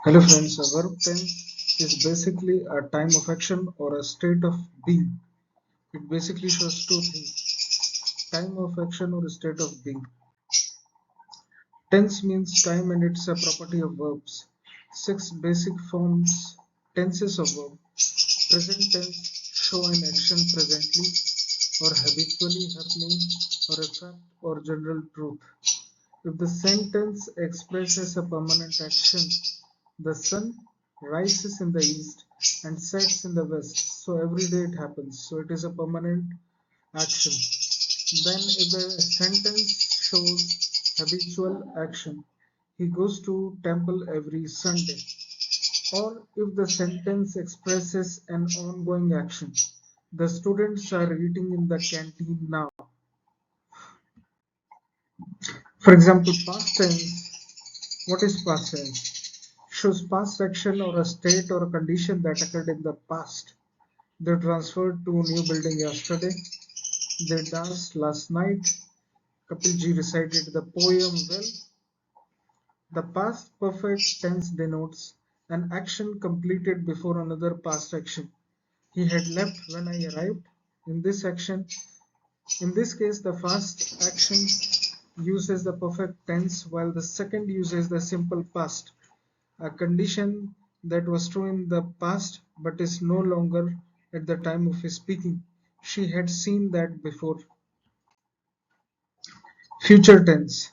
Hello friends, a verb tense is basically a time of action or a state of being. It basically shows two things, time of action or a state of being. Tense means time and it's a property of verbs. Six basic forms, tenses of verb. Present tense show an action presently or habitually happening or a fact or general truth. If the sentence expresses a permanent action, the sun rises in the east and sets in the west, so every day it happens, so it is a permanent action. Then if the sentence shows habitual action, he goes to temple every Sunday. Or if the sentence expresses an ongoing action, the students are eating in the canteen now. For example, past tense. What is past tense? Shows past action or a state or a condition that occurred in the past. They transferred to a new building yesterday. They danced last night. Kapilji recited the poem well. The past perfect tense denotes an action completed before another past action. He had left when I arrived. In this action, in this case, the first action uses the perfect tense while the second uses the simple past, a condition that was true in the past but is no longer at the time of his speaking. She had seen that before. Future tense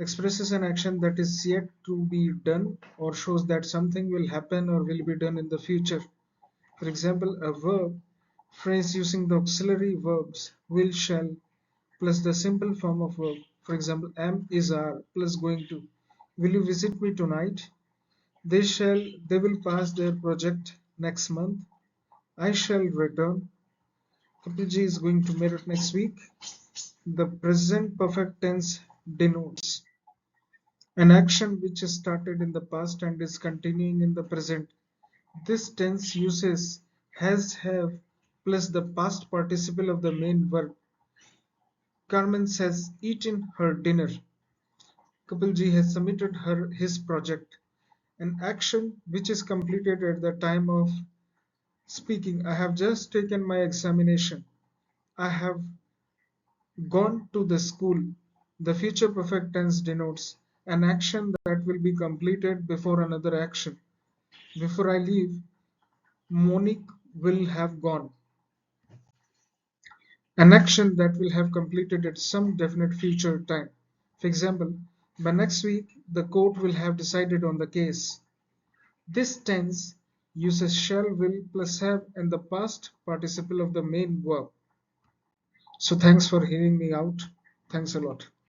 expresses an action that is yet to be done or shows that something will happen or will be done in the future. For example, a verb phrase using the auxiliary verbs will, shall plus the simple form of verb. For example, am, is, are plus going to. Will you visit me tonight? They will pass their project next month. I shall return. Kapilji is going to merit next week. The present perfect tense denotes an action which is started in the past and is continuing in the present. This tense uses has, have plus the past participle of the main verb. Carmen has eaten her dinner. Kapilji has submitted his project. An action which is completed at the time of speaking. I have just taken my examination. I have gone to the school. The future perfect tense denotes an action that will be completed before another action. Before I leave, Monique will have gone. An action that will have completed at some definite future time. For example, by next week, the court will have decided on the case. This tense uses shall, will plus have and the past participle of the main verb. So thanks for hearing me out. Thanks a lot.